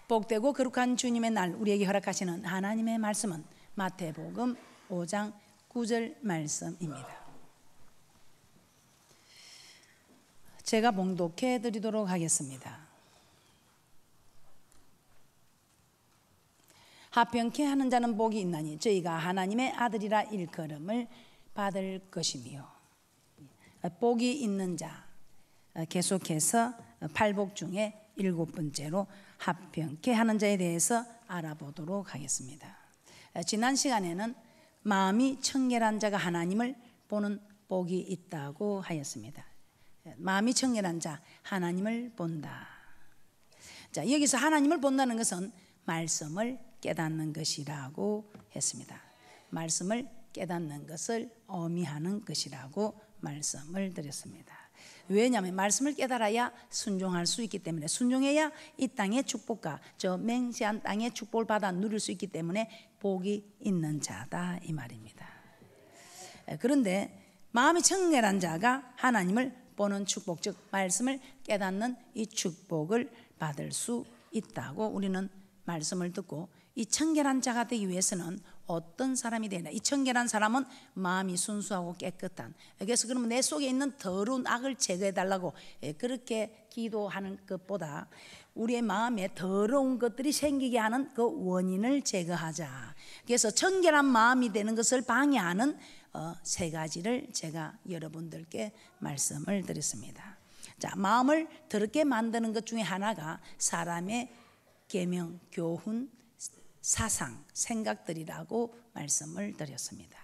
복되고 거룩한 주님의 날 우리에게 허락하시는 하나님의 말씀은 마태복음 5장 9절 말씀입니다. 제가 봉독해 드리도록 하겠습니다. 합평케 하는 자는 복이 있나니 저희가 하나님의 아들이라 일컬음을 받을 것이며. 복이 있는 자, 계속해서 팔복 중에 7번째로 합평케 하는 자에 대해서 알아보도록 하겠습니다. 지난 시간에는 마음이 청결한 자가 하나님을 보는 복이 있다고 하였습니다. 마음이 청결한 자, 하나님을 본다. 자, 여기서 하나님을 본다는 것은 말씀을 깨닫는 것이라고 했습니다. 말씀을 깨닫는 것을 의미하는 것이라고 말씀을 드렸습니다. 왜냐하면 말씀을 깨달아야 순종할 수 있기 때문에, 순종해야 이 땅의 축복과 저 맹세한 땅의 축복을 받아 누릴 수 있기 때문에 복이 있는 자다 이 말입니다. 그런데 마음이 청결한 자가 하나님을 보는 축복, 즉 말씀을 깨닫는 이 축복을 받을 수 있다고 우리는 말씀을 듣고, 이 청결한 자가 되기 위해서는 어떤 사람이 되나? 이 청결한 사람은 마음이 순수하고 깨끗한, 그래서 그러면 내 속에 있는 더러운 악을 제거해 달라고 그렇게 기도하는 것보다 우리의 마음에 더러운 것들이 생기게 하는 그 원인을 제거하자. 그래서 청결한 마음이 되는 것을 방해하는 세 가지를 제가 여러분들께 말씀을 드렸습니다. 자, 마음을 더럽게 만드는 것 중에 하나가 사람의 계명, 교훈, 사상, 생각들이라고 말씀을 드렸습니다.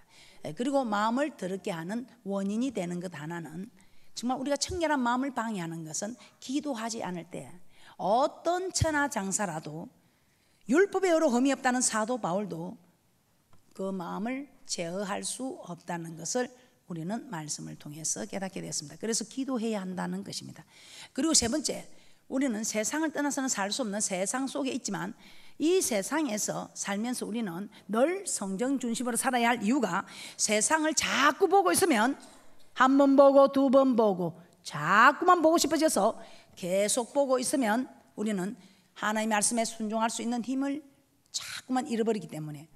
그리고 마음을 더럽게 하는 원인이 되는 것 하나는, 정말 우리가 청결한 마음을 방해하는 것은 기도하지 않을 때, 어떤 천하장사라도 율법에 여러 흠이 없다는 사도 바울도 그 마음을 제어할 수 없다는 것을 우리는 말씀을 통해서 깨닫게 됐습니다. 그래서 기도해야 한다는 것입니다. 그리고 세 번째, 우리는 세상을 떠나서는 살 수 없는 세상 속에 있지만 이 세상에서 살면서 우리는 늘 성경 중심으로 살아야 할 이유가, 세상을 자꾸 보고 있으면 한 번 보고 두 번 보고 자꾸만 보고 싶어져서 계속 보고 있으면 우리는 하나님의 말씀에 순종할 수 있는 힘을 자꾸만 잃어버리기 때문에,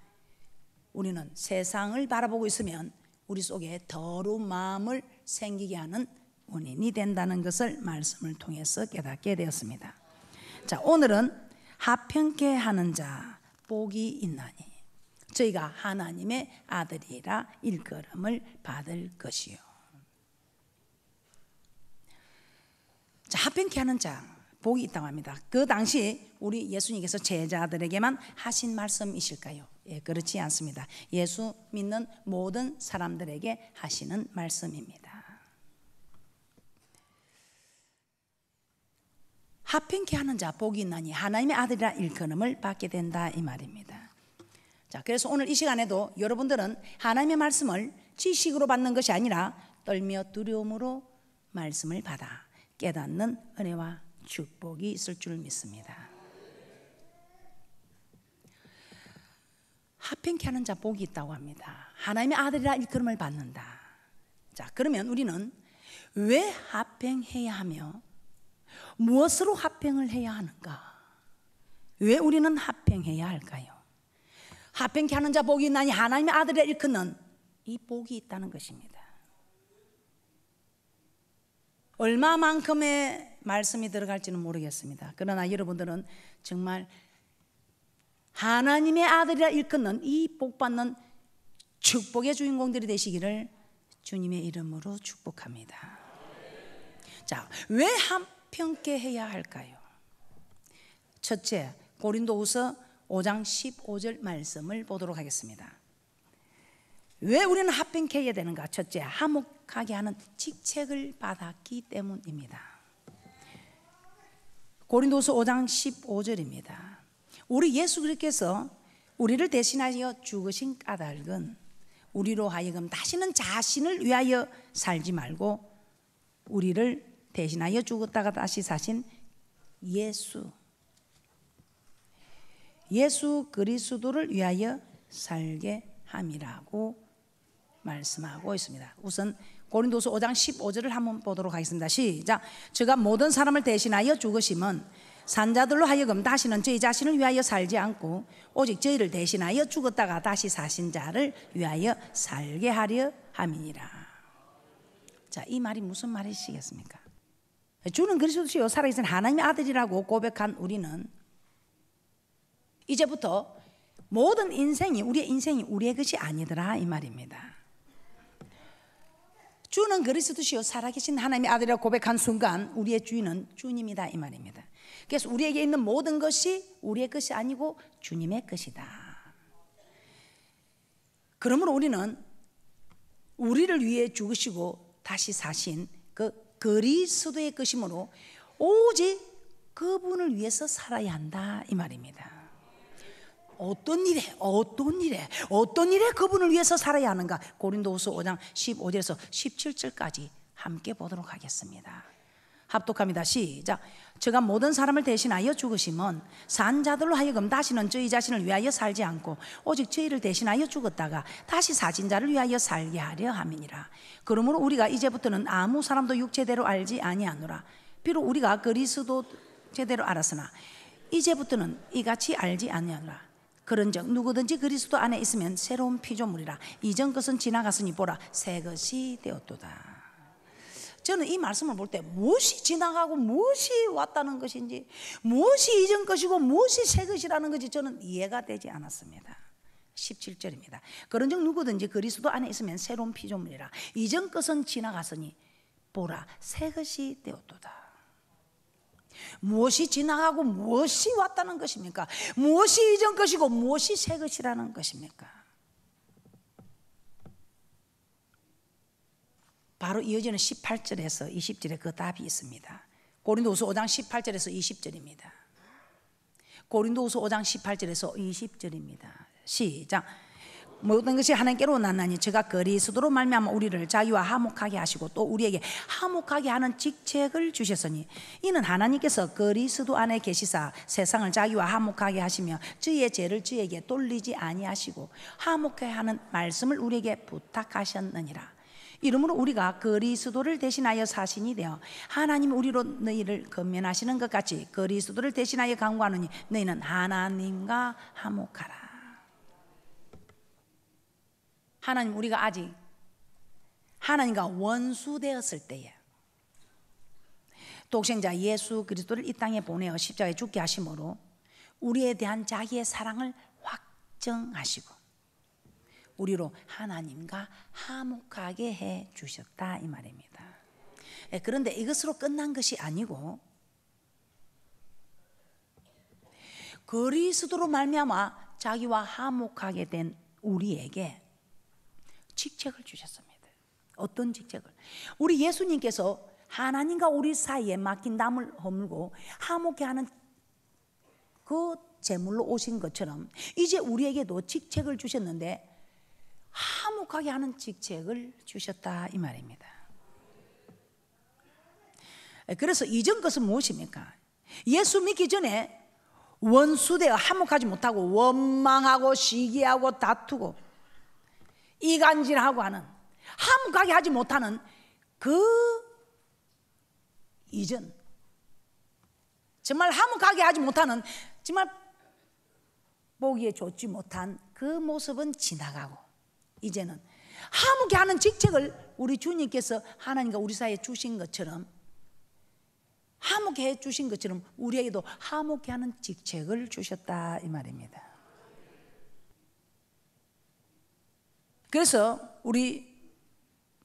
우리는 세상을 바라보고 있으면 우리 속에 더러운 마음을 생기게 하는 원인이 된다는 것을 말씀을 통해서 깨닫게 되었습니다. 자, 오늘은 합평케 하는 자, 복이 있나니 저희가 하나님의 아들이라 일컬음을 받을 것이요. 자, 합평케 하는 자, 복이 있다고 합니다. 그 당시 우리 예수님께서 제자들에게만 하신 말씀이실까요? 예, 그렇지 않습니다. 예수 믿는 모든 사람들에게 하시는 말씀입니다. 합평케 하는 자, 복이 있나니 하나님의 아들이라 일컬음을 받게 된다 이 말입니다. 자, 그래서 오늘 이 시간에도 여러분들은 하나님의 말씀을 지식으로 받는 것이 아니라 떨며 두려움으로 말씀을 받아 깨닫는 은혜와 축복이 있을 줄 믿습니다. 합평케 하는 자, 복이 있다고 합니다. 하나님의 아들이라 일컬음을 받는다. 자, 그러면 우리는 왜 합평해야 하며 무엇으로 합평을 해야 하는가? 왜 우리는 합평해야 할까요? 합평케 하는 자, 복이 있나니 하나님의 아들이라 일컫는 이 복이 있다는 것입니다. 얼마만큼의 말씀이 들어갈지는 모르겠습니다. 그러나 여러분들은 정말 하나님의 아들이라 일컫는 이 복받는 축복의 주인공들이 되시기를 주님의 이름으로 축복합니다. 자, 왜 합평케 해야 할까요? 첫째, 고린도후서 5장 15절 말씀을 보도록 하겠습니다. 왜 우리는 합평케 해야 되는가? 첫째, 화목하게 하는 직책을 받았기 때문입니다. 고린도후서 5장 15절입니다. 우리 예수 그리스도께서 우리를 대신하여 죽으신 까닭은 우리로 하여금 다시는 자신을 위하여 살지 말고 우리를 대신하여 죽었다가 다시 사신 예수 그리스도를 위하여 살게 함이라고 말씀하고 있습니다. 우선 고린도서 5장 15절을 한번 보도록 하겠습니다. 시작. 저가 모든 사람을 대신하여 죽으심은 산자들로 하여금 다시는 저희 자신을 위하여 살지 않고 오직 저희를 대신하여 죽었다가 다시 사신 자를 위하여 살게 하려 함이니라. 자, 이 말이 무슨 말이시겠습니까? 주는 그리스도시요 살아계신 하나님의 아들이라고 고백한 우리는 이제부터 모든 인생이 우리의 인생이 우리의 것이 아니더라 이 말입니다. 주는 그리스도시요 살아계신 하나님의 아들이라고 고백한 순간 우리의 주인은 주님이다 이 말입니다. 그래서 우리에게 있는 모든 것이 우리의 것이 아니고 주님의 것이다. 그러므로 우리는 우리를 위해 죽으시고 다시 사신 그 그리스도의 것이므로 오직 그분을 위해서 살아야 한다 이 말입니다. 어떤 일에 그분을 위해서 살아야 하는가? 고린도후서 5장 15절에서 17절까지 함께 보도록 하겠습니다. 합독합니다. 시작. 저가 모든 사람을 대신하여 죽으심은 산 자들로 하여금 다시는 저희 자신을 위하여 살지 않고 오직 저희를 대신하여 죽었다가 다시 사신 자를 위하여 살게 하려 함이니라. 그러므로 우리가 이제부터는 아무 사람도 육체대로 알지 아니하노라. 비록 우리가 그리스도 제대로 알았으나 이제부터는 이같이 알지 아니하노라. 그런즉 누구든지 그리스도 안에 있으면 새로운 피조물이라. 이전 것은 지나갔으니 보라 새 것이 되었도다. 저는 이 말씀을 볼 때 무엇이 지나가고 무엇이 왔다는 것인지, 무엇이 이전 것이고 무엇이 새 것이라는 것이 저는 이해가 되지 않았습니다. 17절입니다. 그런즉 누구든지 그리스도 안에 있으면 새로운 피조물이라. 이전 것은 지나갔으니 보라 새 것이 되었도다. 무엇이 지나가고 무엇이 왔다는 것입니까? 무엇이 이전 것이고 무엇이 새 것이라는 것입니까? 바로 이어지는 18절에서 20절에 그 답이 있습니다. 고린도후서 5장 18절에서 20절입니다. 고린도후서 5장 18절에서 20절입니다. 시작. 모든 것이 하나님께로 났나니 저가 그리스도로 말미암아 우리를 자기와 화목하게 하시고 또 우리에게 화목하게 하는 직책을 주셨으니 이는 하나님께서 그리스도 안에 계시사 세상을 자기와 화목하게 하시며 저희의 죄를 저희에게 돌리지 아니하시고 화목하게 하는 말씀을 우리에게 부탁하셨느니라. 이러므로 우리가 그리스도를 대신하여 사신이 되어 하나님이 우리로 너희를 건면하시는 것 같이 그리스도를 대신하여 간구하느니 너희는 하나님과 화목하라. 하나님, 우리가 아직 하나님과 원수되었을 때에 독생자 예수 그리스도를 이 땅에 보내어 십자가에 죽게 하심으로 우리에 대한 자기의 사랑을 확정하시고 우리로 하나님과 화목하게 해 주셨다 이 말입니다. 그런데 이것으로 끝난 것이 아니고 그리스도로 말미암아 자기와 화목하게 된 우리에게 직책을 주셨습니다. 어떤 직책을? 우리 예수님께서 하나님과 우리 사이에 막힌 담을 허물고 화목해 하는 그 제물로 오신 것처럼 이제 우리에게도 직책을 주셨는데 화목하게 하는 직책을 주셨다 이 말입니다. 그래서 이전 것은 무엇입니까? 예수 믿기 전에 원수되어 화목하지 못하고 원망하고 시기하고 다투고 이간질하고 하는 화목하게 하지 못하는 그 이전, 정말 화목하게 하지 못하는, 정말 보기에 좋지 못한 그 모습은 지나가고 이제는 화목케 하는 직책을 우리 주님께서 하나님과 우리 사이에 주신 것처럼, 화목케 해 주신 것처럼 우리에게도 화목케 하는 직책을 주셨다 이 말입니다. 그래서 우리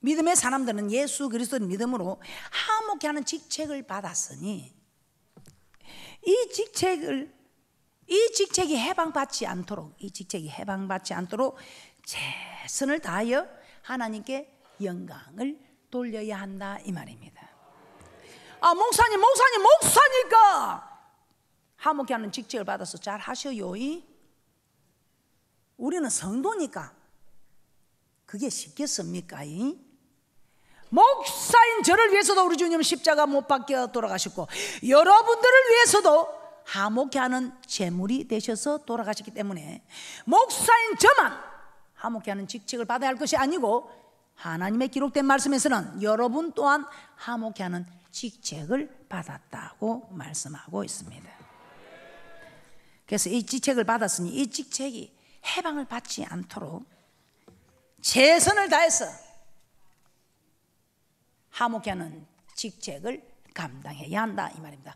믿음의 사람들은 예수 그리스도를 믿음으로 화목케 하는 직책을 받았으니 이 직책이 해방받지 않도록, 최선을 다하여 하나님께 영광을 돌려야 한다 이 말입니다. 목사니까 화목케 하는 직책을 받아서 잘 하셔요. 우리는 성도니까 그게 쉽겠습니까? 목사인 저를 위해서도 우리 주님 십자가 못 박혀 돌아가셨고 여러분들을 위해서도 화목케 하는 제물이 되셔서 돌아가셨기 때문에 목사인 저만 화목케 하는 직책을 받아야 할 것이 아니고 하나님의 기록된 말씀에서는 여러분 또한 화목케 하는 직책을 받았다고 말씀하고 있습니다. 그래서 이 직책을 받았으니 이 직책이 해방을 받지 않도록 최선을 다해서 화목케 하는 직책을 감당해야 한다 이 말입니다.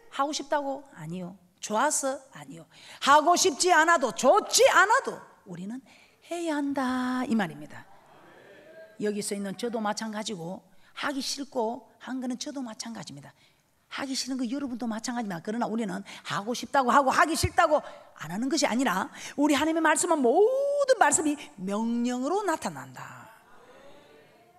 하고 싶다고? 아니요. 좋아서? 아니요. 하고 싶지 않아도, 좋지 않아도 우리는 해야 한다 이 말입니다. 여기서 있는 저도 마찬가지고, 하기 싫고 한 거는 저도 마찬가지입니다. 하기 싫은 거 여러분도 마찬가지입니다. 그러나 우리는 하고 싶다고 하고 하기 싫다고 안 하는 것이 아니라, 우리 하나님의 말씀은 모든 말씀이 명령으로 나타난다.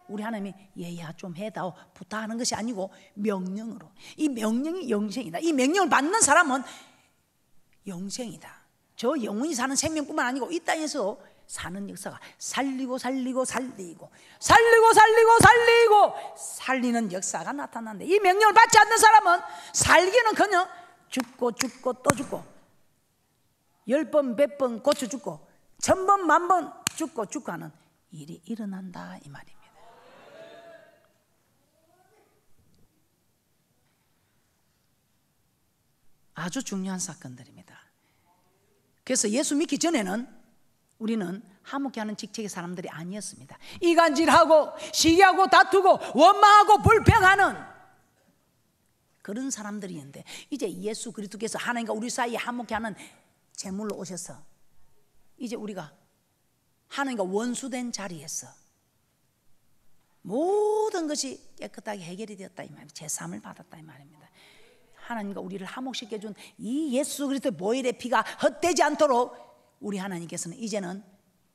우리 하나님이 얘야 좀 해다오 부탁하는 것이 아니고 명령으로. 이 명령이 영생이다. 이 명령을 받는 사람은 영생이다. 저 영원히 사는 생명뿐만 아니고 이 땅에서 사는 역사가 살리고 살리고 살리고 살리고 살리고 살리고 살리는 역사가 나타난다. 이 명령을 받지 않는 사람은 살기는커녕 죽고 죽고 또 죽고, 10번 100번 고쳐 죽고 1000번 1000번 죽고 죽고 하는 일이 일어난다 이 말입니다. 아주 중요한 사건들입니다. 그래서 예수 믿기 전에는 우리는 화목케 하는 직책의 사람들이 아니었습니다. 이간질하고 시기하고 다투고 원망하고 불평하는 그런 사람들이었는데, 이제 예수 그리스도께서 하나님과 우리 사이에 화목케 하는 제물로 오셔서 이제 우리가 하나님과 원수된 자리에서 모든 것이 깨끗하게 해결이 되었다 이 말입니다. 제사함을 받았다 이 말입니다. 하나님과 우리를 화목시켜 준 이 예수 그리스도의 보혈의 피가 헛되지 않도록 우리 하나님께서는 이제는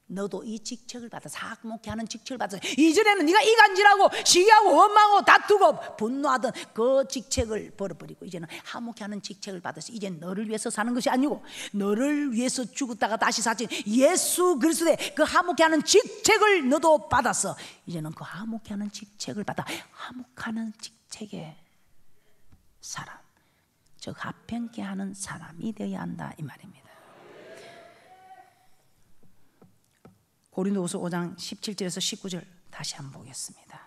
너도 이 직책을 받아서, 화목케 하는 직책을 받아서, 이전에는 네가 이간질하고 시기하고 원망하고 다투고 분노하던 그 직책을 버려버리고 이제는 화목케 하는 직책을 받아서 이제 너를 위해서 사는 것이 아니고 너를 위해서 죽었다가 다시 사신 예수 그리스도의 그 화목케 하는 직책을 너도 받아서 이제는 그 화목케 하는 직책을 받아 화목하는 직책의 사람, 즉 화평케 하는 사람이 되어야 한다 이 말입니다. 고린도후서 5장 17절에서 19절 다시 한번 보겠습니다.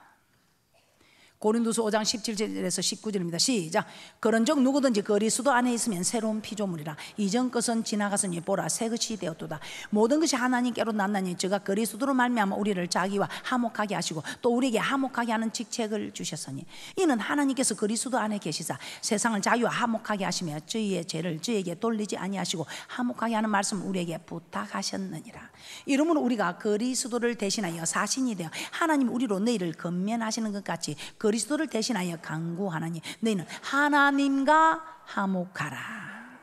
고린도서 5장 17절에서 19절입니다. 시작. 그런즉 누구든지 그리스도 안에 있으면 새로운 피조물이라. 이전 것은 지나갔으니 보라 새 것이 되었도다. 모든 것이 하나님께로 났나니 저가 그리스도로 말미암아 우리를 자기와 화목하게 하시고 또 우리에게 화목하게 하는 직책을 주셨으니, 이는 하나님께서 그리스도 안에 계시사 세상을 자기와 화목하게 하시며 저희의 죄를 저희에게 돌리지 아니하시고 화목하게 하는 말씀을 우리에게 부탁하셨느니라. 이러므로 우리가 그리스도를 대신하여 사신이 되어 하나님 우리로 너희를 건면하시는 것 같이 그리스도를 대신하여 간구하나니 너희는 하나님과 화목하라.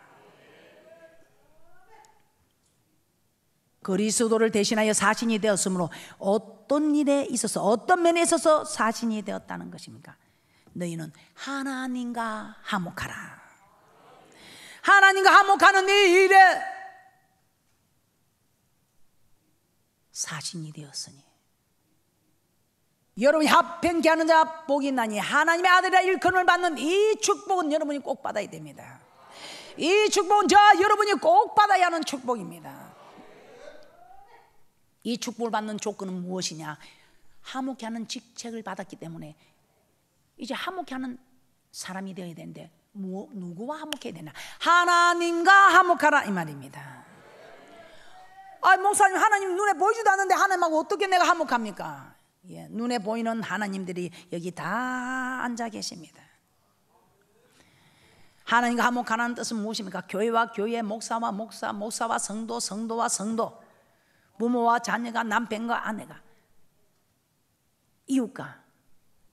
그리스도를 대신하여 사신이 되었으므로 어떤 일에 있어서, 어떤 면에 있어서 사신이 되었다는 것입니까? 너희는 하나님과 화목하라. 하나님과 화목하는 이 일에 사신이 되었으니 여러분이 화평케 하는 자 복이 있나니 하나님의 아들이라 일컬음을 받는 이 축복은 여러분이 꼭 받아야 됩니다. 이 축복은 여러분이 꼭 받아야 하는 축복입니다. 이 축복을 받는 조건은 무엇이냐? 화목케 하는 직책을 받았기 때문에 이제 화목케 하는 사람이 되어야 되는데 누구와 화목해야 되나? 하나님과 화목하라 이 말입니다. 목사님, 하나님 눈에 보이지도 않는데 하나님하고 어떻게 내가 화목합니까? 예, 눈에 보이는 하나님들이 여기 다 앉아 계십니다. 하나님과 화목하라는 뜻은 무엇입니까? 교회와 교회, 목사와 목사, 목사와 성도, 성도와 성도, 부모와 자녀가, 남편과 아내가, 이웃과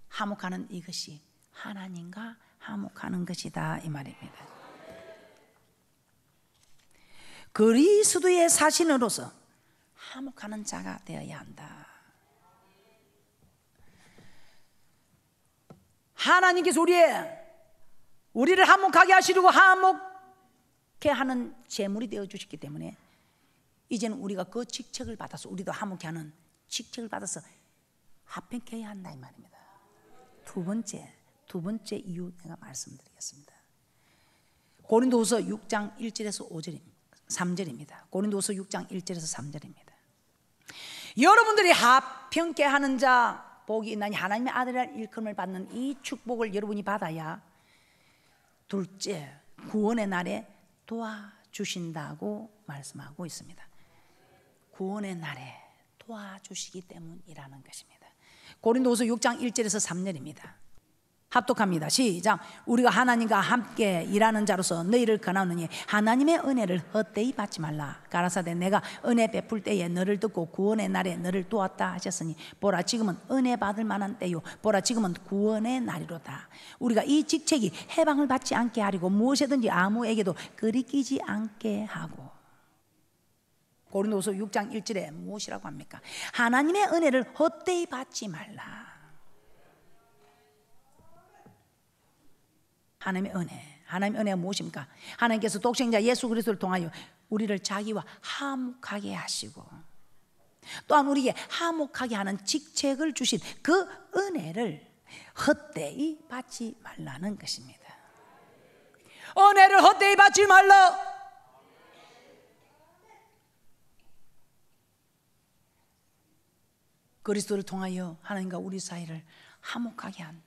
화목하는 이것이 하나님과 화목하는 것이다 이 말입니다. 그리스도의 사신으로서 화목하는 자가 되어야 한다. 하나님께서 우리를 화목하게 하시려고 화목케 하는 제물이 되어 주셨기 때문에 이제는 우리가 그 직책을 받아서, 우리도 화목케 하는 직책을 받아서 화평케 해야 한다 이 말입니다. 두 번째 이유 내가 말씀드리겠습니다. 고린도후서 6장 1절에서 3절입니다. 고린도후서 6장 1절에서 3절입니다. 여러분들이 화평케 하는 자 복이 있나니 하나님의 아들이라 일컬음을 받는 이 축복을 여러분이 받아야 둘째 구원의 날에 도와주신다고 말씀하고 있습니다. 구원의 날에 도와주시기 때문이라는 것입니다. 고린도후서 6장 1절에서 3절입니다. 합독합니다. 시작. 우리가 하나님과 함께 일하는 자로서 너희를 권하노니 하나님의 은혜를 헛되이 받지 말라. 가라사대 내가 은혜 베풀 때에 너를 듣고 구원의 날에 너를 도왔다 하셨으니 보라 지금은 은혜 받을 만한 때요 보라 지금은 구원의 날이로다. 우리가 이 직책이 해방을 받지 않게 하려고 무엇이든지 아무에게도 거리끼지 않게 하고. 고린도후서 6장 1절에 무엇이라고 합니까? 하나님의 은혜를 헛되이 받지 말라. 하나님의 은혜가 무엇입니까? 하나님께서 독생자 예수 그리스도를 통하여 우리를 자기와 화목하게 하시고 또한 우리에게 화목하게 하는 직책을 주신 그 은혜를 헛되이 받지 말라는 것입니다. 은혜를 헛되이 받지 말라. 그리스도를 통하여 하나님과 우리 사이를 화목하게 한,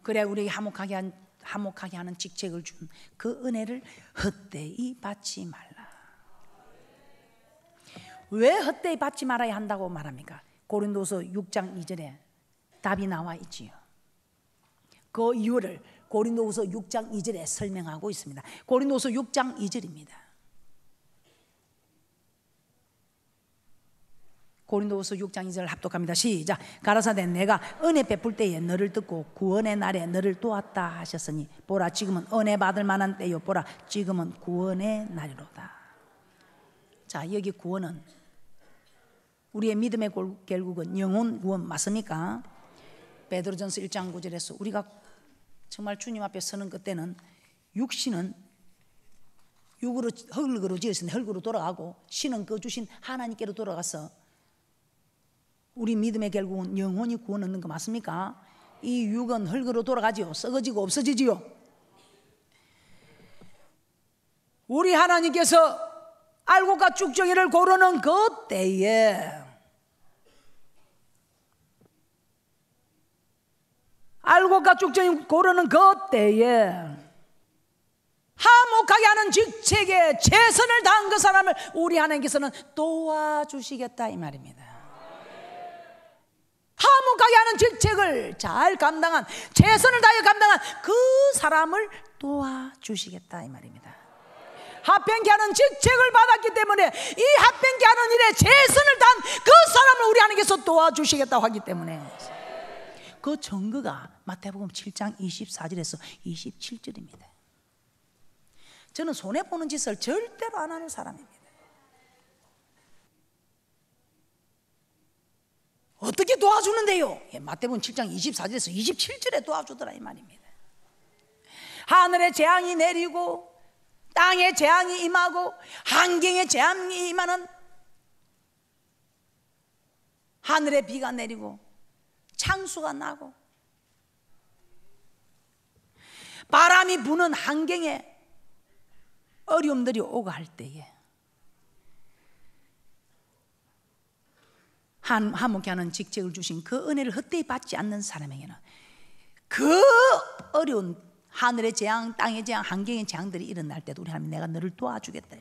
그래야 우리에게 화목하게 하는 직책을 준 그 은혜를 헛되이 받지 말라. 왜 헛되이 받지 말아야 한다고 말합니까? 고린도서 6장 2절에 답이 나와 있지요. 그 이유를 고린도서 6장 2절에 설명하고 있습니다. 고린도서 6장 2절입니다. 고린도후서 6장 2절 합독합니다. 시작. 가라사대 내가 은혜 베풀 때에 너를 듣고 구원의 날에 너를 도왔다 하셨으니 보라 지금은 은혜 받을 만한 때요 보라 지금은 구원의 날이로다. 자, 여기 구원은 우리의 믿음의 결국은 영혼 구원 맞습니까? 베드로전서 1장 9절에서 우리가 정말 주님 앞에 서는 그때는 육신은 흙으로 지었으니 흙으로 돌아가고 신은 그 주신 하나님께로 돌아가서 우리 믿음의 결국은 영혼이 구원 얻는 거 맞습니까? 이 육은 흙으로 돌아가지요. 썩어지고 없어지지요. 우리 하나님께서 알곡과 쭉정이를 고르는 그 때에 알곡과 쭉정이 고르는 그 때에 화목하게 하는 직책에 최선을 다한 그 사람을 우리 하나님께서는 도와주시겠다 이 말입니다. 화목하게 하는 직책을 잘 감당한, 최선을 다해 감당한 그 사람을 도와주시겠다 이 말입니다. 합병케 하는 직책을 받았기 때문에 이 합병케 하는 일에 최선을 다한 그 사람을 우리 하나님께서 도와주시겠다고 하기 때문에 그 증거가 마태복음 7장 24절에서 27절입니다. 저는 손해보는 짓을 절대로 안 하는 사람입니다. 어떻게 도와주는데요? 마태복음 7장 24절에서 27절에 도와주더라 이 말입니다. 하늘에 재앙이 내리고 땅에 재앙이 임하고 환경에 재앙이 임하는, 하늘에 비가 내리고 창수가 나고 바람이 부는 환경에 어려움들이 오고 할 때에 화목케 하는 직책을 주신 그 은혜를 헛되이 받지 않는 사람에게는 그 어려운 하늘의 재앙, 땅의 재앙, 환경의 재앙들이 일어날 때도 우리 하나님 내가 너를 도와주겠다.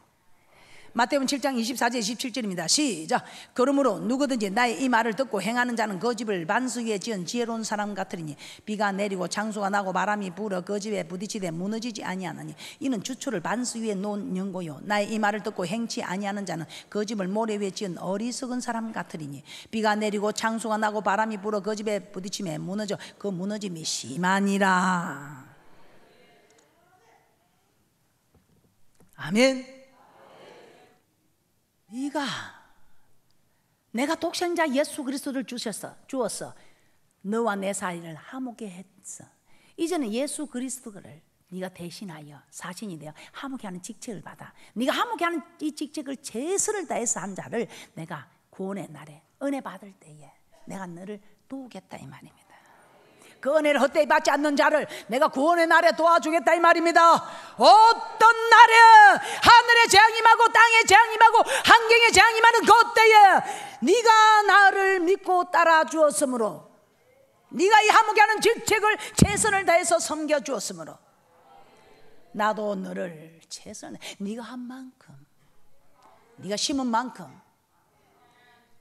마태복음 7장 24절 27절입니다. 시작. 그러므로 누구든지 나의 이 말을 듣고 행하는 자는 그 집을 반석 위에 지은 지혜로운 사람 같으리니 비가 내리고 창수가 나고 바람이 불어 그 집에 부딪히되 무너지지 아니하느니 이는 주초를 반석 위에 놓은 연고요. 나의 이 말을 듣고 행치 아니하는 자는 그 집을 모래 위에 지은 어리석은 사람 같으리니 비가 내리고 창수가 나고 바람이 불어 그 집에 부딪히며 무너져 그 무너짐이 심하니라. 아멘. 내가 독생자 예수 그리스도를 주었어. 너와 내 사이를 화목게 했어. 이제는 예수 그리스도를 네가 대신하여 사신이 되어 화목게 하는 직책을 받아. 네가 화목게 하는 이 직책을 최선을 다해서 한 자를 내가 구원의 날에 은혜 받을 때에 내가 너를 도우겠다 이 말입니다. 그 은혜를 헛되이 받지 않는 자를 내가 구원의 날에 도와주겠다 이 말입니다. 어떤 날에 하늘에 재앙이 임하고 땅에 재앙이 임하고 환경에 재앙이 임하는 그 때에 네가 나를 믿고 따라 주었으므로, 네가 이 화목케 하는 직책을 최선을 다해서 섬겨 주었으므로 나도 너를 최선을 네가 한 만큼, 네가 심은 만큼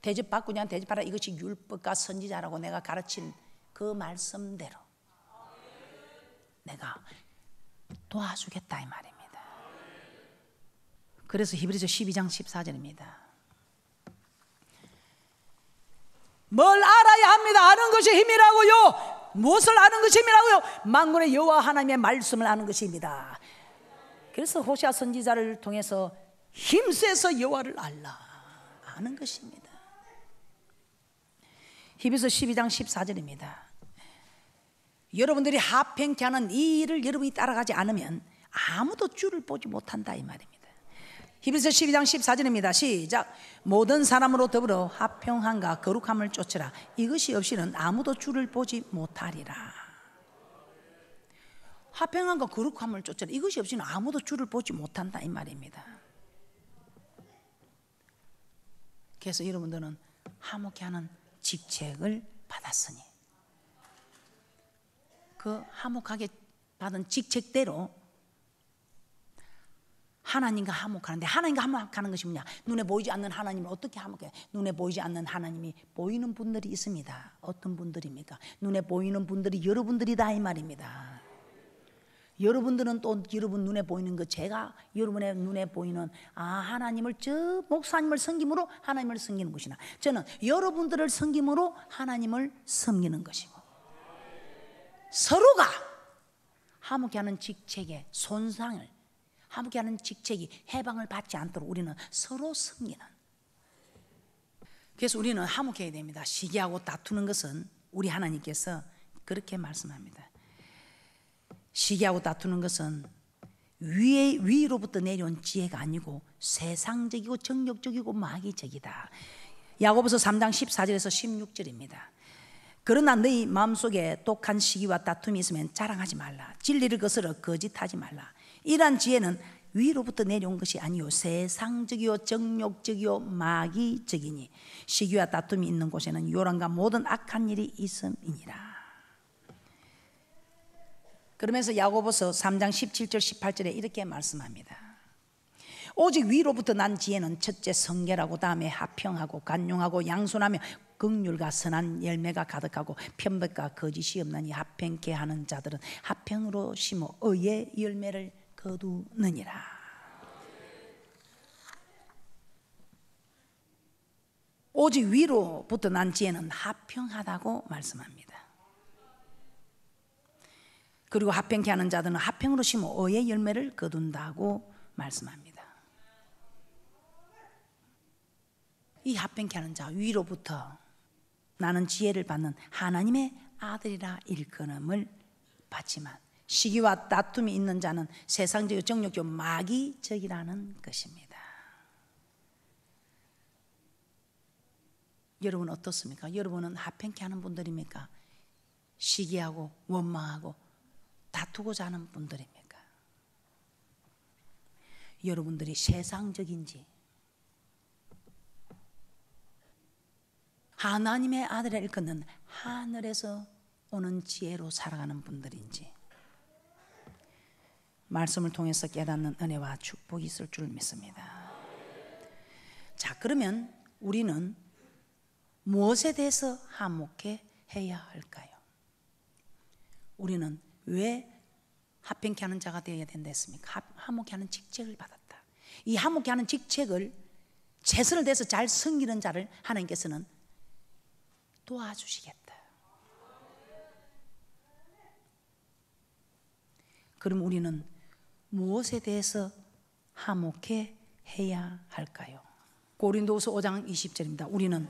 대접받고자 대접하라. 이것이 율법과 선지자라고 내가 가르친 그 말씀대로 내가 도와주겠다 이 말입니다. 그래서 히브리서 12장 14절입니다. 뭘 알아야 합니다. 아는 것이 힘이라고요. 무엇을 아는 것이 힘이라고요? 만군의 여호와 하나님의 말씀을 아는 것입니다. 그래서 호시아 선지자를 통해서 힘세서 여호와를 알라 아는 것입니다. 히브리서 12장 14절입니다. 여러분들이 합행케 하는 이 일을 여러분이 따라가지 않으면 아무도 주를 보지 못한다 이 말입니다. 히브리서 12장 14절입니다. 시작. 모든 사람으로 더불어 화평함과 거룩함을 쫓으라. 이것이 없이는 아무도 주를 보지 못하리라. 화평함과 거룩함을 쫓으라. 이것이 없이는 아무도 주를 보지 못한다 이 말입니다. 그래서 여러분들은 화목케 하는 직책을 받았으니 그 화목하게 받은 직책대로 하나님과 화목하는데, 하나님과 화목하는 것이 뭐냐? 눈에 보이지 않는 하나님을 어떻게 화목해? 눈에 보이지 않는 하나님이 보이는 분들이 있습니다. 어떤 분들입니까? 눈에 보이는 분들이 여러분들이다 이 말입니다. 여러분들은 또 여러분 눈에 보이는 것, 제가 여러분의 눈에 보이는 하나님을, 저 목사님을 섬김으로 하나님을 섬기는 것이나, 저는 여러분들을 섬김으로 하나님을 섬기는 것이고, 서로가 화목케 하는 직책의 손상을, 화목케 하는 직책이 해방을 받지 않도록 우리는 서로 섬기는. 그래서 우리는 화목해야 됩니다. 시기하고 다투는 것은 우리 하나님께서 그렇게 말씀합니다. 시기하고 다투는 것은 위로부터 내려온 지혜가 아니고 세상적이고 정욕적이고 마귀적이다. 야고보서 3장 14절에서 16절입니다. 그러나 너희 마음속에 독한 시기와 다툼이 있으면 자랑하지 말라. 진리를 거스러 거짓하지 말라. 이러한 지혜는 위로부터 내려온 것이 아니요 세상적이요 정욕적이요 마귀적이니 시기와 다툼이 있는 곳에는 요란과 모든 악한 일이 있음이니라. 그러면서 야고보서 3장 17절 18절에 이렇게 말씀합니다. 오직 위로부터 난 지혜는 첫째 성결하고 다음에 화평하고 간용하고 양순하며 긍휼과 선한 열매가 가득하고 편법과 거짓이 없나니 화평케 하는 자들은 화평으로 심어 의의 열매를 거두느니라. 오직 위로부터 난 지혜는 화평하다고 말씀합니다. 그리고 화평케 하는 자들은 화평으로 심어 의의 열매를 거둔다고 말씀합니다. 이 화평케 하는 자, 위로부터 나는 지혜를 받는 하나님의 아들이라 일컬음을 받지만 시기와 다툼이 있는 자는 세상적이고 정욕적 마귀적이라는 것입니다. 여러분 어떻습니까? 여러분은 화평케 하는 분들입니까? 시기하고 원망하고 다투고자 하는 분들입니까? 여러분들이 세상적인지 하나님의 아들을 일컫는 하늘에서 오는 지혜로 살아가는 분들인지 말씀을 통해서 깨닫는 은혜와 축복이 있을 줄 믿습니다. 자, 그러면 우리는 무엇에 대해서 화목해 해야 할까요? 우리는 왜 화평케 하는 자가 되어야 된다 했습니까? 화목케 하는 직책을 받았다. 이 화목케 하는 직책을 최선을 다해서 잘 섬기는 자를 하나님께서는 도와주시겠다. 그럼 우리는 무엇에 대해서 화목해 해야 할까요? 고린도후서 5장 20절입니다. 우리는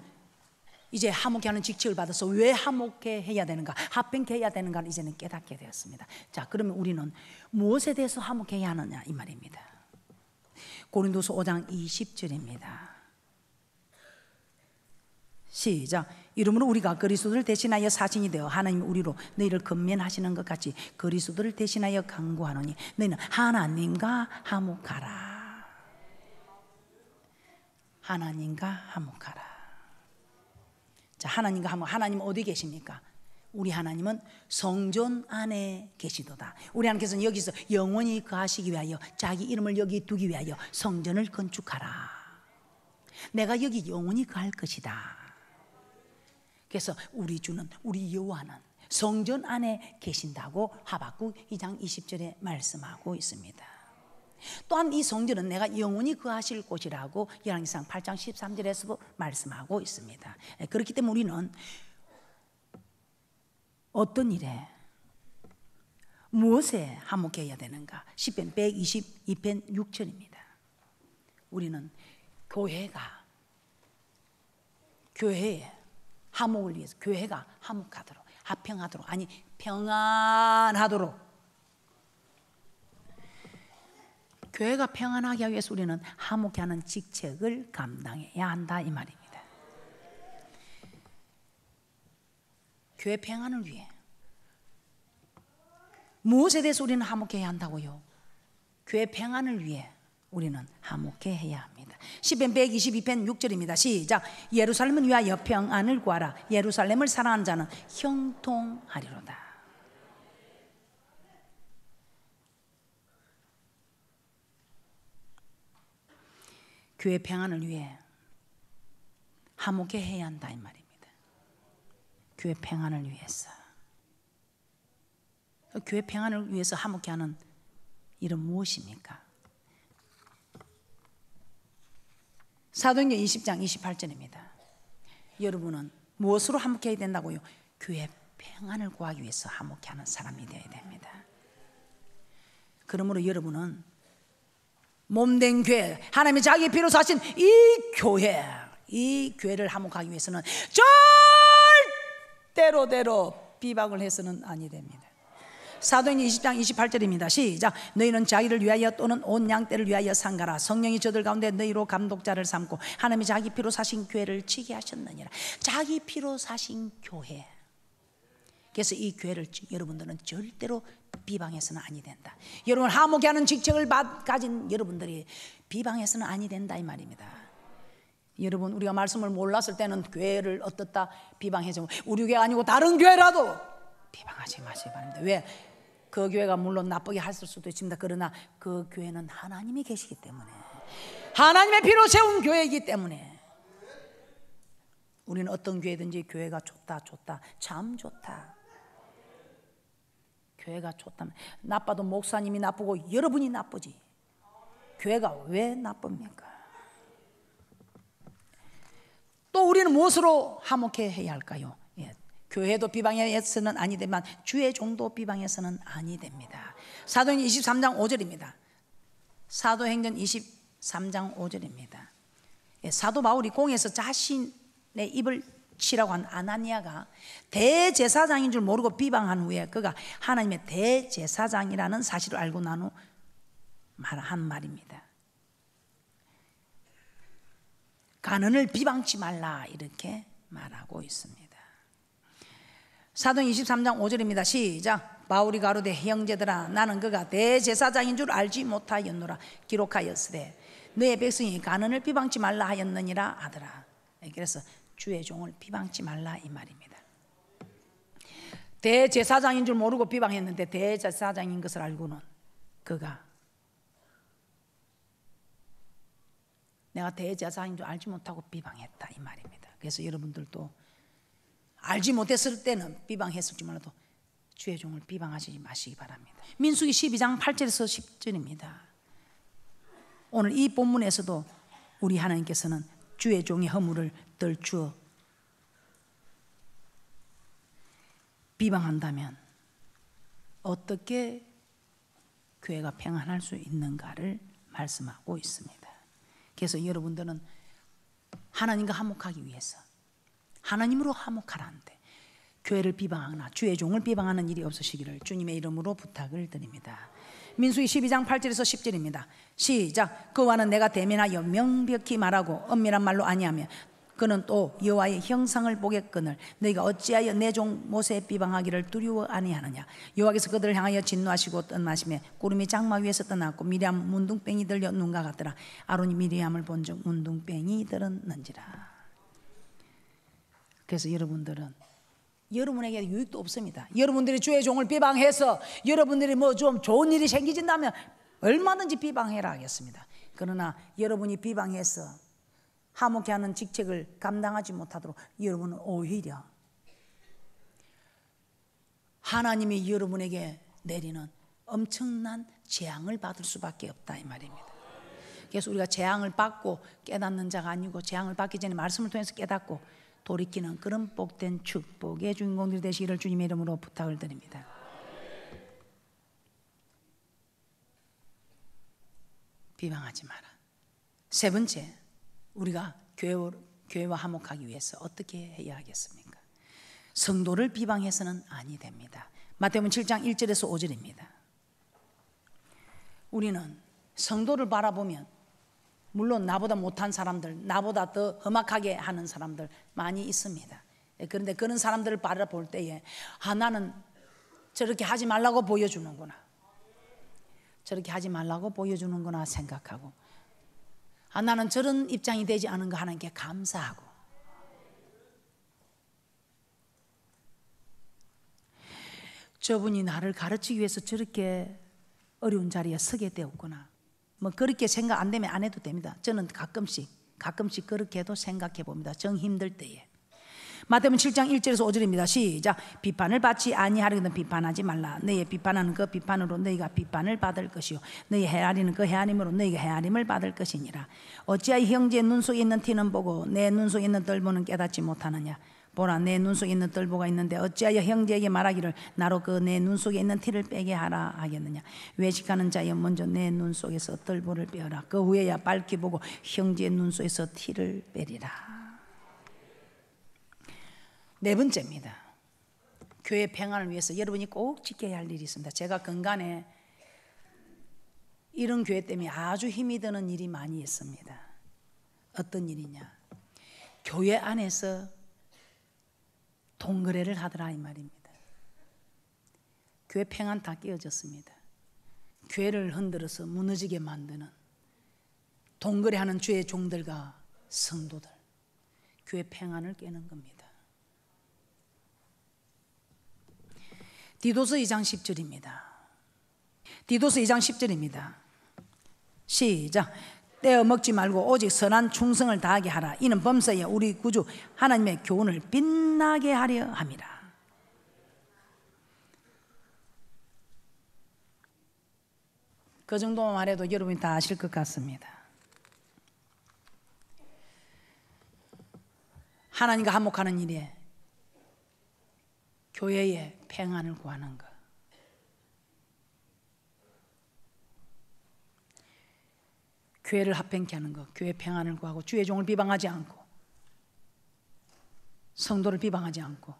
이제 화목케 하는 직책을 받아서 왜 화목해 해야 되는가, 화평케 해야 되는가를 이제는 깨닫게 되었습니다. 자, 그러면 우리는 무엇에 대해서 화목해야 하느냐 이 말입니다. 고린도서 5장 20절입니다. 시작. 이러므로 우리가 그리스도를 대신하여 사신이 되어 하나님이 우리로 너희를 건면하시는 것 같이 그리스도를 대신하여 간구하노니 너희는 하나님과 화목하라. 하나님과 화목하라. 자, 하나님과 화목. 하나님 어디 계십니까? 우리 하나님은 성전 안에 계시도다. 우리 하나님께서는 여기서 영원히 거하시기 위하여 자기 이름을 여기 두기 위하여 성전을 건축하라. 내가 여기 영원히 거할 것이다. 그래서 우리 주는, 우리 여호와는 성전 안에 계신다고 하박국 2장 20절에 말씀하고 있습니다. 또한 이 성전은 내가 영원히 거하실 곳이라고 열왕기상 8장 13절에서도 말씀하고 있습니다. 그렇기 때문에 우리는 어떤 일에 무엇에 한몫해야 되는가? 시편 122편 6절입니다. 우리는 교회의 화목을 위해서, 교회가 화목하도록, 화평하도록, 아니 평안하도록, 교회가 평안하게 하기 위해서 우리는 화목케 하는 직책을 감당해야 한다 이 말입니다. 교회 평안을 위해 무엇에 대해서 우리는 화목해야 한다고요? 교회 평안을 위해 우리는 화목해야 합니다. 시편 122편 6절입니다. 시작. 예루살렘을 위하여 평안을 구하라. 예루살렘을 사랑하는 자는 형통하리로다. 교회 평안을 위해 화목해야 한다 이 말입니다. 교회 평안을 위해서. 교회 평안을 위해서 화목케 하는 일은 무엇입니까? 사도행전 20장 28절입니다. 여러분은 무엇으로 화목해야 된다고요? 교회 평안을 구하기 위해서 화목케 하는 사람이 되어야 됩니다. 그러므로 여러분은 몸된 교회, 하나님이 자기 피로 사신 이 교회를 화목하기 위해서는 절대로 비방을 해서는 아니 됩니다. 사도행전 20장 28절입니다. 시작. 너희는 자기를 위하여 또는 온 양떼를 위하여 상가라. 성령이 저들 가운데 너희로 감독자를 삼고 하나님이 자기 피로 사신 교회를 치게 하셨느니라. 자기 피로 사신 교회. 그래서 이 교회를 여러분들은 절대로 비방해서는 아니 된다. 여러분 화목케 하는 직책을 가진 여러분들이 비방해서는 아니 된다 이 말입니다. 여러분 우리가 말씀을 몰랐을 때는 교회를 어떻다 비방해서 우리 교회 아니고 다른 교회라도 비방하지 마시기 바랍니다. 왜? 그 교회가 물론 나쁘게 했을 수도 있습니다. 그러나 그 교회는 하나님이 계시기 때문에, 하나님의 피로 세운 교회이기 때문에 우리는 어떤 교회든지 교회가 좋다 참 좋다, 교회가 좋다면, 나빠도 목사님이 나쁘고 여러분이 나쁘지 교회가 왜 나쁩니까? 또 우리는 무엇으로 화목해 해야 할까요? 교회도 비방해서는 아니 되지만 주의 종도 비방해서는 아니 됩니다. 사도행전 23장 5절입니다. 사도행전 23장 5절입니다. 사도 바울이 공에서 자신의 입을 치라고 한 아나니아가 대제사장인 줄 모르고 비방한 후에 그가 하나님의 대제사장이라는 사실을 알고 난 후 한 말입니다. 간언을 비방치 말라 이렇게 말하고 있습니다. 사도행전 23장 5절입니다. 시작. 바울이 가로되 형제들아 나는 그가 대제사장인 줄 알지 못하였노라. 기록하였으되 너의 백성이 간언을 비방치 말라 하였느니라 하더라. 그래서 주의 종을 비방치 말라 이 말입니다. 대제사장인 줄 모르고 비방했는데 대제사장인 것을 알고는 그가 내가 대제사장인 줄 알지 못하고 비방했다 이 말입니다. 그래서 여러분들도 알지 못했을 때는 비방했을지 몰라도 주의 종을 비방하지 마시기 바랍니다. 민수기 12장 8절에서 10절입니다. 오늘 이 본문에서도 우리 하나님께서는 주의 종의 허물을 덜추어 비방한다면 어떻게 교회가 평안할 수 있는가를 말씀하고 있습니다. 그래서 여러분들은 하나님과 화목하기 위해서 하나님으로 화목하라는데 교회를 비방하거나 주의 종을 비방하는 일이 없으시기를 주님의 이름으로 부탁을 드립니다. 민수기 12장 8절에서 10절입니다. 시작. 그와는 내가 대면하여 명백히 말하고 엄밀한 말로 아니하며 그는 또 여호와의 형상을 보겠거늘 너희가 어찌하여 내 종 모세 비방하기를 두려워 아니하느냐. 여호와께서 그들을 향하여 진노하시고 떠나시며 구름이 장마 위에서 떠났고 미리암 문둥병이 들려 눈과 같더라. 아론이 미리암을 본즉 문둥병이 들었는지라. 그래서 여러분들은 여러분에게 유익도 없습니다. 여러분들이 주의 종을 비방해서 여러분들이 뭐 좀 좋은 일이 생기진다면 얼마든지 비방해라 하겠습니다. 그러나 여러분이 비방해서 하목케 하는 직책을 감당하지 못하도록 여러분은 오히려 하나님이 여러분에게 내리는 엄청난 재앙을 받을 수밖에 없다 이 말입니다. 그래서 우리가 재앙을 받고 깨닫는 자가 아니고 재앙을 받기 전에 말씀을 통해서 깨닫고 돌이키는 그런 복된 축복의 주인공들이 되시기를 주님의 이름으로 부탁을 드립니다. 비방하지 마라. 세 번째, 우리가 교회와 화목하기 위해서 어떻게 해야 하겠습니까? 성도를 비방해서는 아니 됩니다. 마태복음 7장 1절에서 5절입니다. 우리는 성도를 바라보면 물론 나보다 못한 사람들, 나보다 더 험악하게 하는 사람들 많이 있습니다. 그런데 그런 사람들을 바라볼 때에 나는 저렇게 하지 말라고 보여주는구나, 저렇게 하지 말라고 보여주는구나 생각하고, 나는 저런 입장이 되지 않은 거 하나님께 감사하고, 저분이 나를 가르치기 위해서 저렇게 어려운 자리에 서게 되었구나, 뭐 그렇게 생각 안 되면 안 해도 됩니다. 저는 가끔씩 그렇게 해도 생각해 봅니다. 정 힘들 때에. 마태복음 7장 1절에서 5절입니다. 시작. 비판을 받지 아니하려거든 비판하지 말라. 너희 비판하는 그 비판으로 너희가 비판을 받을 것이요 너희 헤아리는 그 헤아림으로 너희가 헤아림을 받을 것이니라. 어찌하여 형제의 눈 속에 있는 티는 보고 내 눈 속에 있는 뜰보는 깨닫지 못하느냐. 보라, 내 눈 속에 있는 뜰보가 있는데 어찌하여 형제에게 말하기를 나로 그 내 눈 속에 있는 티를 빼게 하라 하겠느냐. 외식하는 자여 먼저 내 눈 속에서 뜰보를 빼어라. 그 후에야 밝히 보고 형제의 눈 속에서 티를 빼리라. 네 번째입니다. 교회 평안을 위해서 여러분이 꼭 지켜야 할 일이 있습니다. 제가 근간에 이런 교회 때문에 아주 힘이 드는 일이 많이 있습니다. 어떤 일이냐, 교회 안에서 동거래를 하더라 이 말입니다. 교회 평안 다 깨어졌습니다. 교회를 흔들어서 무너지게 만드는 동거래하는 주의 종들과 성도들, 교회 평안을 깨는 겁니다. 디도서 2장 10절입니다. 디도서 2장 10절입니다. 시작. 떼어 먹지 말고 오직 선한 충성을 다하게 하라. 이는 범사에 우리 구주 하나님의 교훈을 빛나게 하려 함이라. 그 정도만 말해도 여러분이 다 아실 것 같습니다. 하나님과 화목하는 일에 교회의 평안을 구하는 것, 교회를 합평케 하는 것, 교회 평안을 구하고 주의 종을 비방하지 않고 성도를 비방하지 않고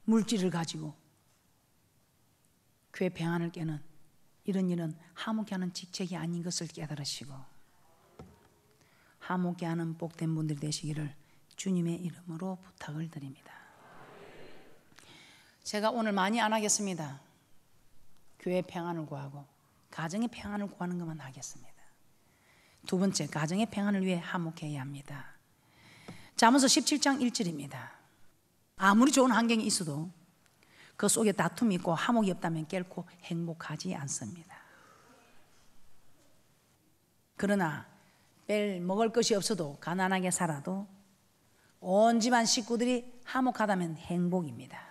물질을 가지고 교회 평안을 깨는 이런 일은 화목케 하는 직책이 아닌 것을 깨달으시고 화목케 하는 복된 분들이 되시기를 주님의 이름으로 부탁을 드립니다. 제가 오늘 많이 안 하겠습니다. 교회 평안을 구하고 가정의 평안을 구하는 것만 하겠습니다. 두 번째, 가정의 평안을 위해 화목해야 합니다. 잠언서 17장 1절입니다. 아무리 좋은 환경이 있어도 그 속에 다툼이 있고 화목이 없다면 결코 행복하지 않습니다. 그러나 먹을 것이 없어도 가난하게 살아도 온 집안 식구들이 화목하다면 행복입니다.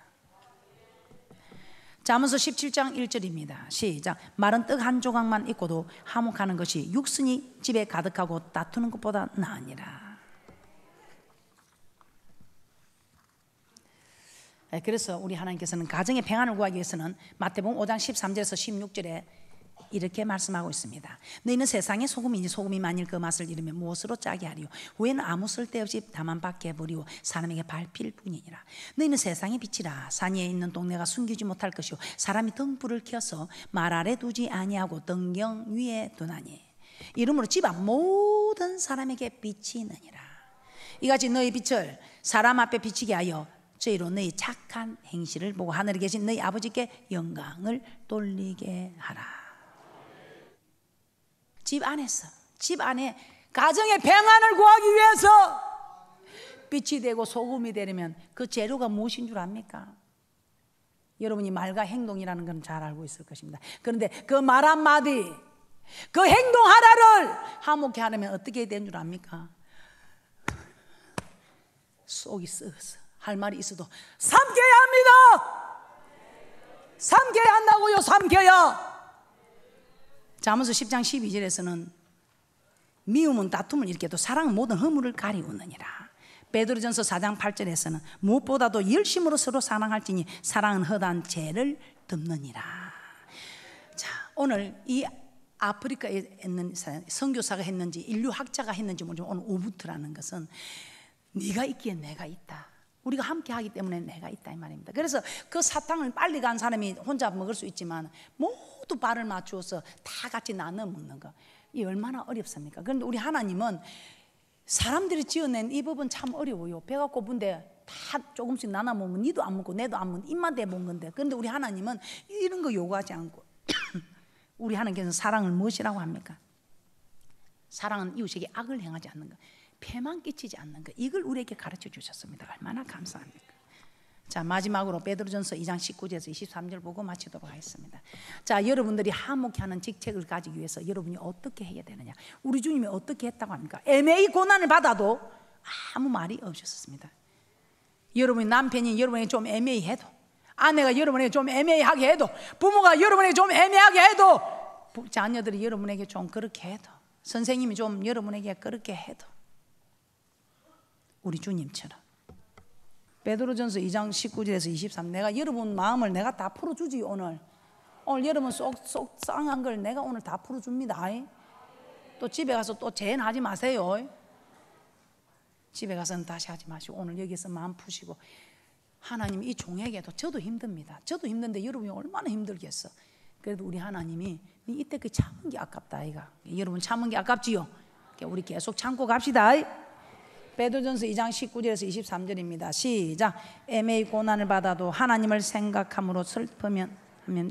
잠언서 17장 1절입니다. 시작. 마른 떡 한 조각만 있고도 화목하는 것이 육순이 집에 가득하고 다투는 것보다 나으니라. 그래서 우리 하나님께서는 가정의 평안을 구하기 위해서는 마태복음 5장 13절에서 16절에 이렇게 말씀하고 있습니다. 너희는 세상의 소금이니 소금이 만일 그 맛을 잃으면 무엇으로 짜게 하리요. 후에는 아무 쓸데없이 다만 밖에 버리고 사람에게 밟힐 뿐이니라. 너희는 세상의 빛이라. 산 위에 있는 동네가 숨기지 못할 것이요 사람이 등불을 켜서 말 아래 두지 아니하고 등경 위에 두나니 이러므로 집안 모든 사람에게 빛이 있느니라. 이같이 너희 빛을 사람 앞에 비치게 하여 저희로 너희 착한 행실을 보고 하늘에 계신 너희 아버지께 영광을 돌리게 하라. 집 안에서, 집 안에 가정의 평안을 구하기 위해서 빛이 되고 소금이 되려면 그 재료가 무엇인 줄 압니까? 여러분이 말과 행동이라는 건 잘 알고 있을 것입니다. 그런데 그 말 한마디, 그 행동 하나를 화목케 하려면 어떻게 해야 되는 줄 압니까? 속이 썩어서 할 말이 있어도 삼켜야 합니다. 삼켜야 한다고요. 삼켜야. 잠언서 10장 12절에서는 미움은 다툼을 일으켜도 사랑은 모든 허물을 가리우느니라. 베드로전서 4장 8절에서는 무엇보다도 열심으로 서로 사랑할지니 사랑은 허다한 죄를 덮느니라. 자, 오늘 이 아프리카에 있는 선교사가 했는지 인류학자가 했는지 모르지만 오늘 우부트라는 것은 네가 있기에 내가 있다, 우리가 함께 하기 때문에 내가 있다 이 말입니다. 그래서 그 사탕을 빨리 간 사람이 혼자 먹을 수 있지만 모두 발을 맞추어서 다 같이 나눠 먹는 거, 이 얼마나 어렵습니까? 그런데 우리 하나님은 사람들이 지어낸 이 법은 참 어려워요. 배가 고픈데 다 조금씩 나눠 먹으면 니도 안 먹고 내도 안 먹고 입만 대본 건데, 그런데 우리 하나님은 이런 거 요구하지 않고 우리 하나님께서는 사랑을 무엇이라고 합니까? 사랑은 이웃에게 악을 행하지 않는 것, 폐만 끼치지 않는 것, 이걸 우리에게 가르쳐 주셨습니다. 얼마나 감사합니까? 자, 마지막으로 베드로전서 2장 19절에서 23절 보고 마치도록 하겠습니다. 자, 여러분들이 화목케 하는 직책을 가지기 위해서 여러분이 어떻게 해야 되느냐? 우리 주님이 어떻게 했다고 합니까? 애매히 고난을 받아도 아무 말이 없었습니다. 여러분이 남편이 여러분에게 좀 애매히 해도, 아내가 여러분에게 좀 애매하게 해도, 부모가 여러분에게 좀 애매하게 해도, 자녀들이 여러분에게 좀 그렇게 해도, 선생님이 좀 여러분에게 그렇게 해도 우리 주님처럼 베드로전서 2장 19절에서 23, 내가 여러분 마음을 내가 다 풀어주지. 오늘 여러분 속상한 걸 내가 오늘 다 풀어줍니다. 또 집에 가서 또 재현하지 마세요. 집에 가서는 다시 하지 마시고 오늘 여기서 마음 푸시고, 하나님 이 종에게도 저도 힘듭니다. 저도 힘든데 여러분이 얼마나 힘들겠어. 그래도 우리 하나님이 이때까지 참은 게 아깝다 아이가. 여러분 참은 게 아깝지요? 우리 계속 참고 갑시다. 베드로전서 2장 19절에서 23절입니다. 시작. 애매히 고난을 받아도 하나님을 생각함으로 슬프면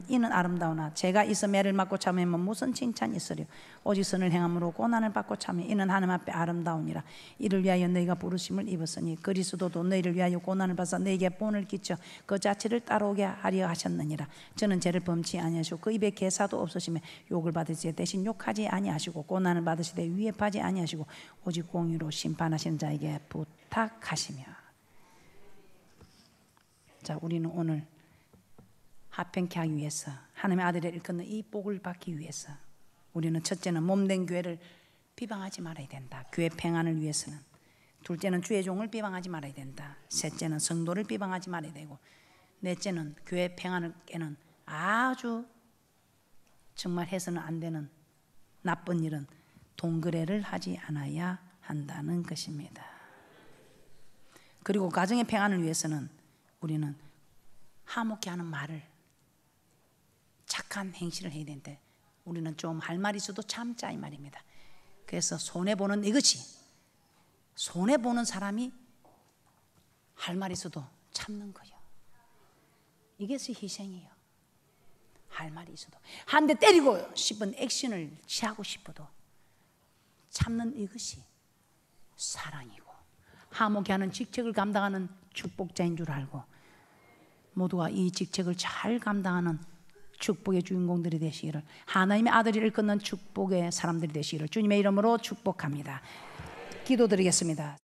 이는 아름다우나 제가 있어 매를 맞고 참으면 무슨 칭찬이 있으려. 오직 선을 행함으로 고난을 받고 참으면 이는 하나님 앞에 아름다우니라. 이를 위하여 너희가 부르심을 입었으니 그리스도도 너희를 위하여 고난을 받아 너희에게 본을 끼쳐 그 자체를 따라오게 하려 하셨느니라. 저는 죄를 범치 아니하시고 그 입에 개사도 없으시며 욕을 받으시되 대신 욕하지 아니하시고 고난을 받으시되 위협하지 아니하시고 오직 공의로 심판하시는 자에게 부탁하시며. 자, 우리는 오늘 합평케 하기 위해서, 하나님의 아들을 일컫는 이 복을 받기 위해서 우리는 첫째는 몸된 교회를 비방하지 말아야 된다. 교회 평안을 위해서는. 둘째는 주의 종을 비방하지 말아야 된다. 셋째는 성도를 비방하지 말아야 되고, 넷째는 교회 평안에는 아주 정말 해서는 안 되는 나쁜 일은 동거래를 하지 않아야 한다는 것입니다. 그리고 가정의 평안을 위해서는 우리는 화목케 하는 말을, 착한 행실을 해야 되는데 우리는 좀 할 말이 있어도 참자 이 말입니다. 그래서 손해보는 이것이, 손해보는 사람이 할 말이 있어도 참는 거예요. 이것이 희생이에요. 할 말이 있어도 한 대 때리고 싶은 액션을 취하고 싶어도 참는 이것이 사랑이고, 화목케 하는 직책을 감당하는 축복자인 줄 알고 모두가 이 직책을 잘 감당하는 축복의 주인공들이 되시기를, 하나님의 아들을 일컫는 축복의 사람들이 되시기를 주님의 이름으로 축복합니다. 기도드리겠습니다.